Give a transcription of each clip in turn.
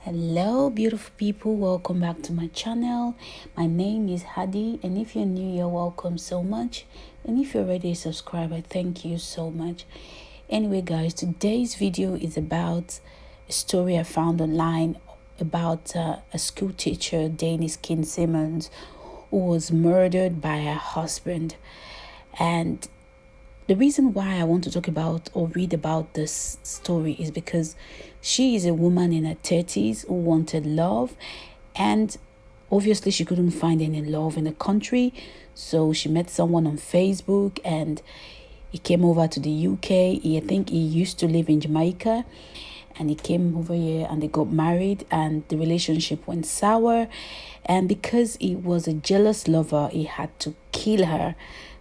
Hello beautiful people, welcome back to my channel. My name is Hadi, and if you're new, you're welcome so much, and if you're already a subscriber, thank you so much. Anyway guys, today's video is about a story I found online about a school teacher, Denise Keane Simmons, who was murdered by her husband. And the reason why I want to talk about or read about this story is because she is a woman in her 30s who wanted love, and obviously she couldn't find any love in the country. So she met someone on Facebook and he came over to the UK. I think he used to live in Jamaica, and he came over here and they got married, and the relationship went sour. And because he was a jealous lover, he had to kill her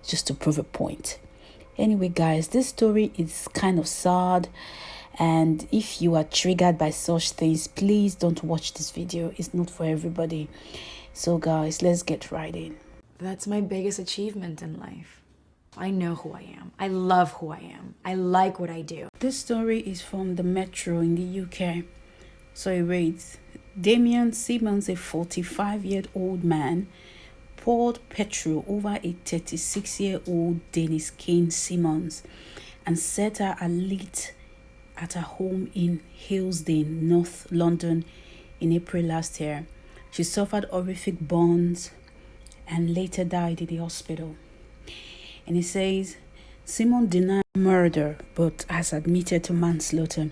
just to prove a point. Anyway guys, this story is kind of sad, and if you are triggered by such things, please don't watch this video. It's not for everybody. So guys, let's get right in. That's my biggest achievement in life. I know who I am. I love who I am. I like what I do. This story is from the Metro in the UK. So it reads, Damian Simmons, a 45-year-old man, poured petrol over a 36-year-old Denise Keane Simmons and set her alight at her home in Hillsdene, North London, in April last year. She suffered horrific burns and later died in the hospital. And it says, Simon denied murder but has admitted to manslaughter,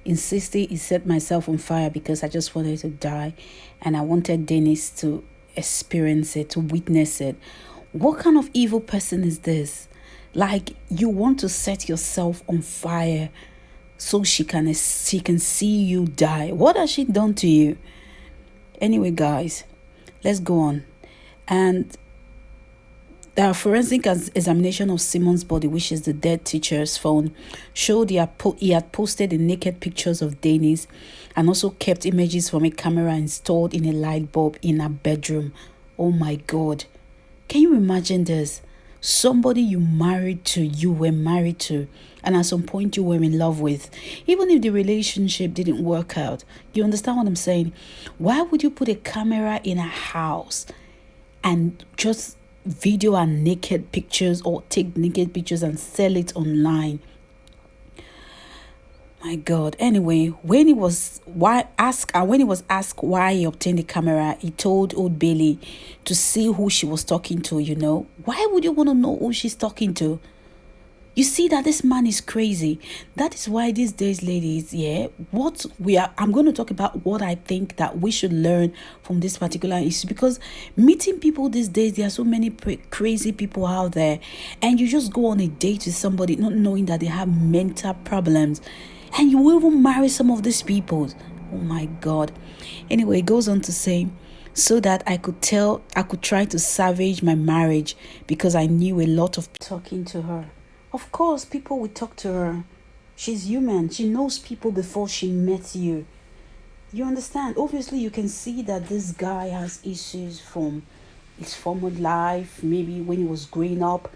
insisting he set myself on fire because I just wanted to die and I wanted Denise to experience it, to witness it. What kind of evil person is this? Like, you want to set yourself on fire so she can see you die. What has she done to you? Anyway guys, let's go on. And the forensic examination of Simon's body, which is the dead teacher's phone, showed he had posted the naked pictures of Denise and also kept images from a camera installed in a light bulb in her bedroom. Oh my God. Can you imagine this? Somebody you were married to, and at some point you were in love with. Even if the relationship didn't work out, you understand what I'm saying? Why would you put a camera in a house and just video and naked pictures, or take naked pictures and sell it online? My God. Anyway, when he was asked why he obtained the camera, he told Old Bailey to see who she was talking to. Why would you want to know who she's talking to? You see that this man is crazy. That is why these days, ladies, I'm going to talk about what I think that we should learn from this particular issue, because meeting people these days, there are so many crazy people out there, and you just go on a date with somebody not knowing that they have mental problems, and you will even marry some of these people. Oh my God. Anyway, it goes on to say, so that I could try to salvage my marriage because I knew a lot of talking to her. Of course, people will talk to her. She's human. She knows people before she met you. You understand? Obviously, you can see that this guy has issues from his former life. Maybe when he was growing up,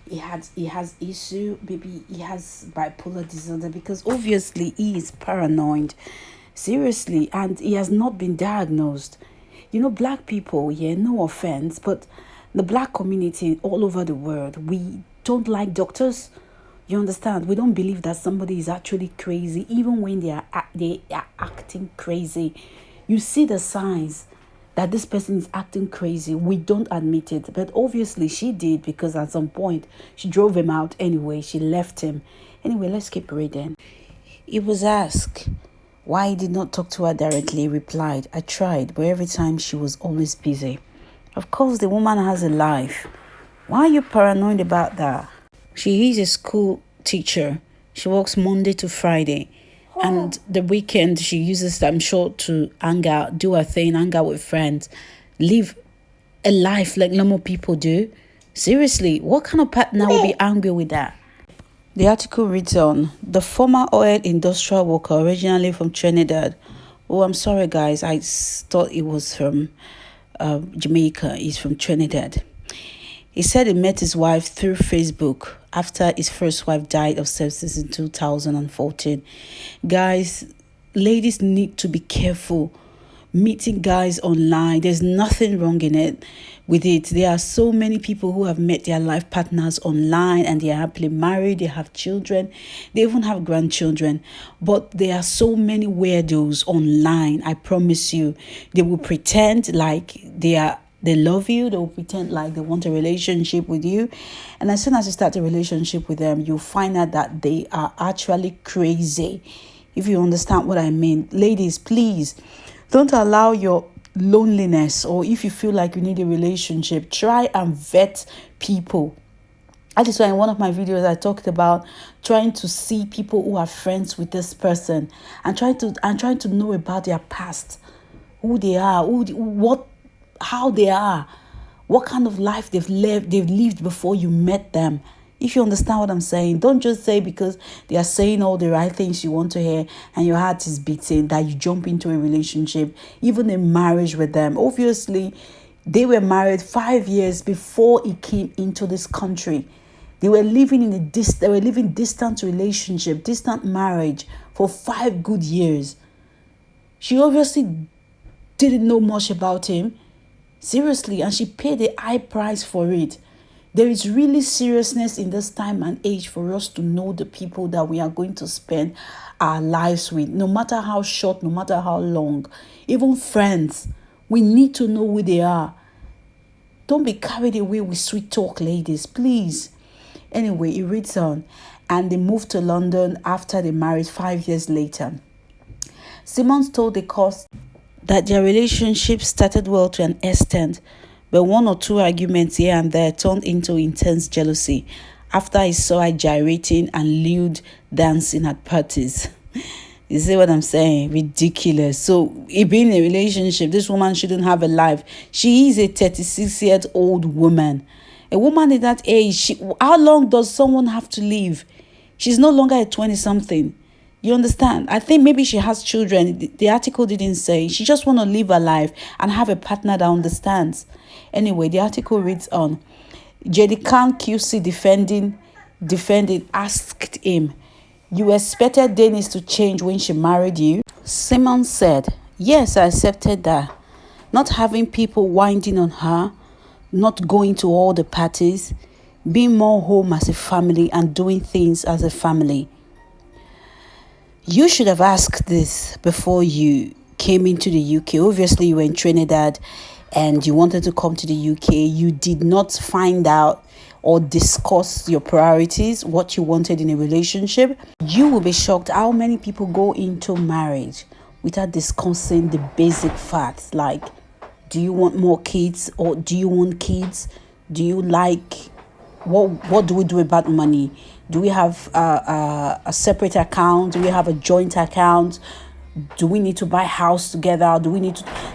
he has issue. Maybe he has bipolar disorder, because obviously he is paranoid. Seriously, and he has not been diagnosed. Black people, no offense, but the black community all over the world, we don't like doctors. You understand? We don't believe that somebody is actually crazy, even when they are acting crazy. You see the signs that this person is acting crazy. We don't admit it, but obviously she did, because at some point she drove him out anyway. She left him. Anyway, let's keep reading. He was asked why he did not talk to her directly. He replied, I tried, but every time she was always busy. Of course, the woman has a life. Why are you paranoid about that? She is a school teacher. She works Monday to Friday. And the weekend, she uses, I'm sure, to hang out, do her thing, hang out with friends, live a life like normal people do. Seriously, what kind of partner will be angry with that? The article reads on, the former oil industrial worker, originally from Trinidad. Oh, I'm sorry, guys. I thought it was from Jamaica. He's from Trinidad. He said he met his wife through Facebook after his first wife died of sepsis in 2014. Guys, ladies need to be careful meeting guys online. There's nothing wrong in it with it. There are so many people who have met their life partners online and they are happily married, they have children, they even have grandchildren. But there are so many weirdos online. I promise you, they will pretend like they love you. They will pretend like they want a relationship with you. And as soon as you start a relationship with them, you'll find out that they are actually crazy. If you understand what I mean. Ladies, please don't allow your loneliness, or if you feel like you need a relationship, try and vet people. That is why in one of my videos I talked about trying to see people who are friends with this person and trying to know about their past, who they are, how they are, what kind of life they've lived before you met them. If you understand what I'm saying, don't just say because they are saying all the right things you want to hear and your heart is beating that you jump into a relationship, even a marriage with them. Obviously, they were married 5 years before he came into this country. They were living distant relationship, distant marriage for 5 good years. She obviously didn't know much about him. Seriously, and she paid a high price for it. There is really seriousness in this time and age for us to know the people that we are going to spend our lives with, no matter how short, no matter how long. Even friends, we need to know who they are. Don't be carried away with sweet talk, ladies, please. Anyway, it reads on, and they moved to London after they married 5 years later. Simmons told the court that their relationship started well to an extent, but 1 or 2 arguments here and there turned into intense jealousy after he saw her gyrating and lewd dancing at parties. You see what I'm saying? Ridiculous. So, if being in a relationship, this woman shouldn't have a life. She is a 36-year-old woman. A woman at that age, how long does someone have to live? She's no longer a 20-something. You understand? I think maybe she has children. The article didn't say. She just want to live her life and have a partner that understands. Anyway, the article reads on. J.D. Khan QC defending asked him, "You expected Denise to change when she married you?" Simmons said, "Yes, I accepted that. Not having people winding on her, not going to all the parties, being more home as a family and doing things as a family. You should have asked this before you came into the UK. Obviously, you were in Trinidad and you wanted to come to the UK. You did not find out or discuss your priorities, what you wanted in a relationship. You will be shocked how many people go into marriage without discussing the basic facts, like, do you want more kids or do you want kids? Do you like, what do we do about money? Do we have a separate account? Do we have a joint account? Do we need to buy a house together?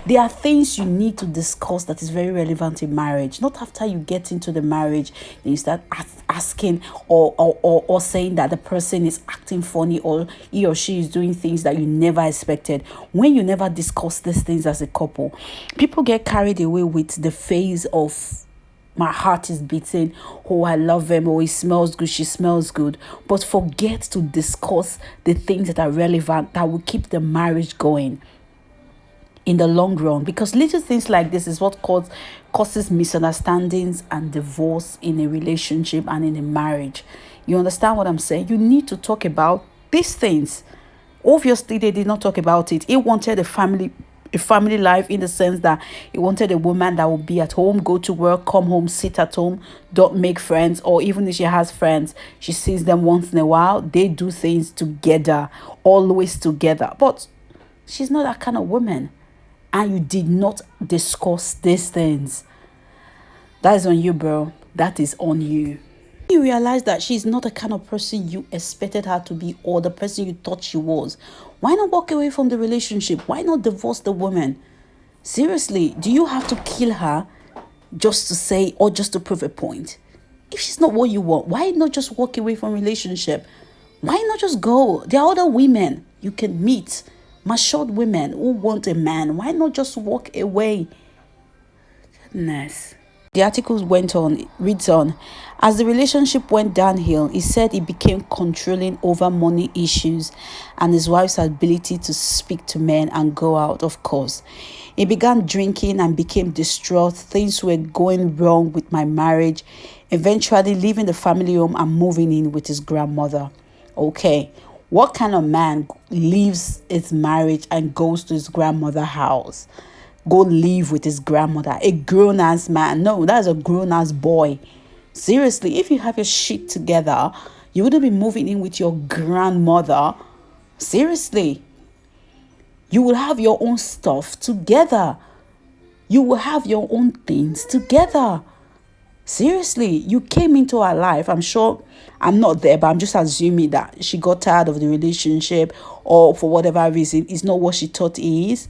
There are things you need to discuss that is very relevant in marriage. Not after you get into the marriage, then you start asking or saying that the person is acting funny or he or she is doing things that you never expected. When you never discuss these things as a couple, people get carried away with the phase of, my heart is beating, oh, I love him, oh, he smells good, she smells good. But forget to discuss the things that are relevant, that will keep the marriage going in the long run. Because little things like this is what causes misunderstandings and divorce in a relationship and in a marriage. You understand what I'm saying? You need to talk about these things. Obviously, they did not talk about it. He wanted a family life, in the sense that he wanted a woman that would be at home, go to work, come home, sit at home, don't make friends, or even if she has friends, she sees them once in a while. They do things together, always together. But she's not that kind of woman, and you did not discuss these things. That is on you, bro. That is on you. You realize that she's not the kind of person you expected her to be, or the person you thought she was. Why not walk away from the relationship? Why not divorce the woman? Seriously, do you have to kill her just to say, or just to prove a point? If she's not what you want, why not just walk away from relationship? Why not just go? There are other women you can meet, matured women who want a man. Why not just walk away? Goodness. The article went on, it reads on. As the relationship went downhill, he said he became controlling over money issues and his wife's ability to speak to men and go out, of course. He began drinking and became distraught. Things were going wrong with my marriage, eventually leaving the family home and moving in with his grandmother. Okay, what kind of man leaves his marriage and goes to his grandmother's house? Go live with his grandmother. A grown ass man. No, that's a grown ass boy. Seriously, if you have your shit together, you wouldn't be moving in with your grandmother. Seriously, you will have your own stuff together. You will have your own things together. Seriously, you came into her life. I'm sure I'm not there, but I'm just assuming that she got tired of the relationship or for whatever reason, it's not what she thought it is.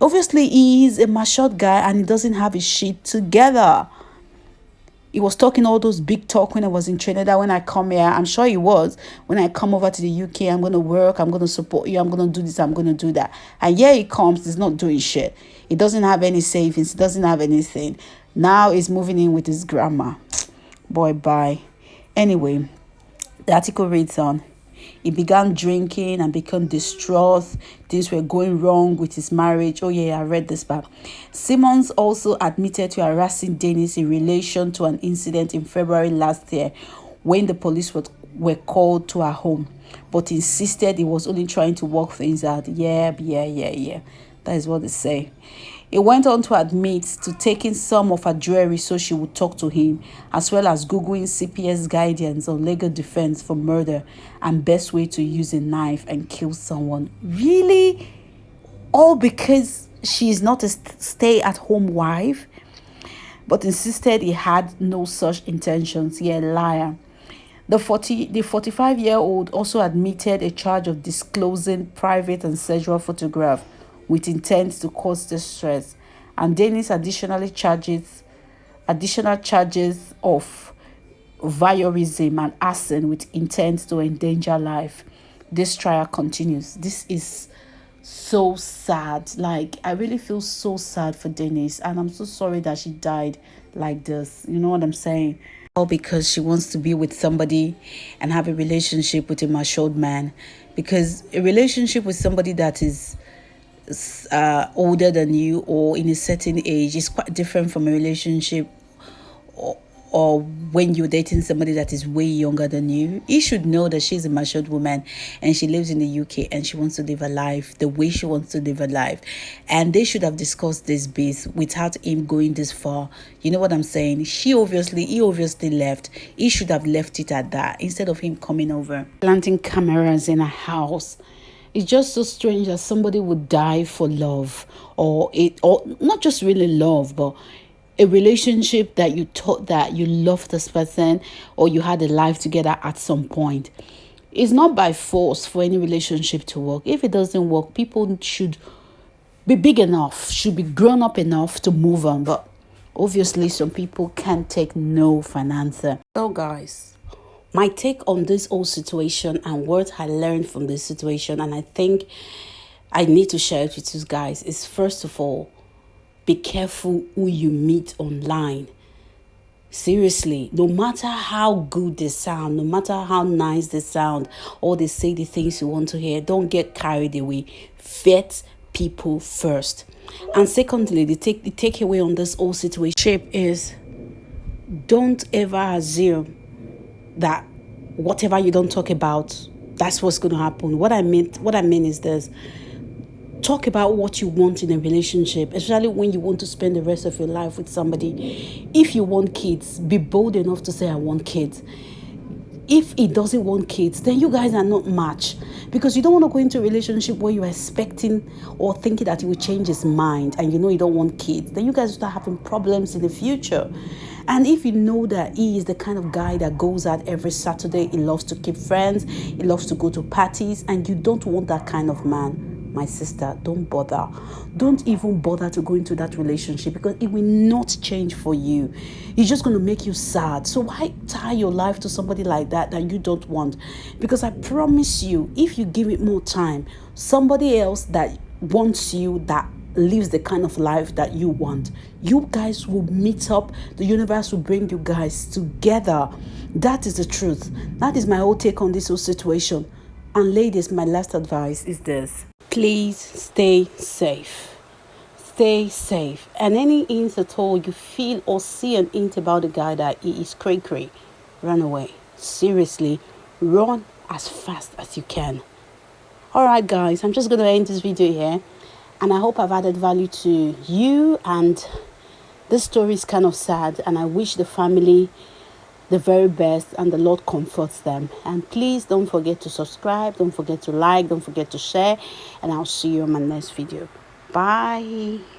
Obviously, he is a matured guy and he doesn't have his shit together. He was talking all those big talk when I was in Trinidad. When I come here, I'm sure he was. When I come over to the UK, I'm going to work. I'm going to support you. I'm going to do this. I'm going to do that. And yeah, he comes. He's not doing shit. He doesn't have any savings. He doesn't have anything. Now he's moving in with his grandma. Boy, bye. Anyway, the article reads on. He began drinking and became distraught. Things were going wrong with his marriage. Oh yeah, I read this back. Simmons also admitted to harassing Denise in relation to an incident in February last year when the police were called to her home, but insisted he was only trying to work things out. Yeah. That is what they say. He went on to admit to taking some of her jewelry so she would talk to him, as well as Googling CPS guidance on legal defense for murder and best way to use a knife and kill someone. Really? All because she is not a stay-at-home wife? But insisted he had no such intentions. Yeah, liar. The 45-year-old also admitted a charge of disclosing private and sexual photograph with intent to cause distress, and Dennis additional charges of voyeurism and arson with intent to endanger life. This trial continues. This is so sad. Like, I really feel so sad for Denise, and I'm so sorry that she died like this. You know what I'm saying? All because she wants to be with somebody and have a relationship with a matured man. Because a relationship with somebody that is older than you or in a certain age is quite different from a relationship or when you're dating somebody that is way younger than you. You should know that she's a matured woman and she lives in the UK and she wants to live her life the way she wants to live her life. And they should have discussed this base without him going this far. You know what I'm saying? He obviously left. He should have left it at that instead of him coming over, planting cameras in a house. It's just so strange that somebody would die for love or not just really love, but a relationship that you thought that you loved this person or you had a life together at some point. It's not by force for any relationship to work. If it doesn't work, people should be big enough, should be grown up enough to move on. But obviously, some people can't take no for an answer. So guys, my take on this whole situation and what I learned from this situation, and I think I need to share it with you guys, is first of all, be careful who you meet online. Seriously, no matter how good they sound, no matter how nice they sound, or they say the things you want to hear, don't get carried away. Vet people first. And secondly, the takeaway on this whole situation is don't ever assume that whatever you don't talk about, that's what's going to happen. What I mean is this. Talk about what you want in a relationship, especially when you want to spend the rest of your life with somebody. If you want kids, be bold enough to say, I want kids. If he doesn't want kids, then you guys are not matched, because you don't want to go into a relationship where you're expecting or thinking that he will change his mind and you know you don't want kids. Then you guys start having problems in the future. And if you know that he is the kind of guy that goes out every Saturday, he loves to keep friends, he loves to go to parties, and you don't want that kind of man, my sister, don't bother. Don't even bother to go into that relationship, because it will not change for you. It's just going to make you sad. So why tie your life to somebody like that you don't want? Because I promise you, if you give it more time, somebody else that wants you, that lives the kind of life that you want. You guys will meet up. The universe will bring you guys together. That is the truth. That is my whole take on this whole situation. And ladies, my last advice is this. Please stay safe. Stay safe. And any hint at all you feel or see an hint about the guy that he is cray-cray, run away. Seriously, run as fast as you can. Alright guys, I'm just going to end this video here. And I hope I've added value to you. And this story is kind of sad. And I wish the family the very best, and the Lord comforts them. And please don't forget to subscribe, don't forget to like, don't forget to share, and I'll see you on my next video. Bye.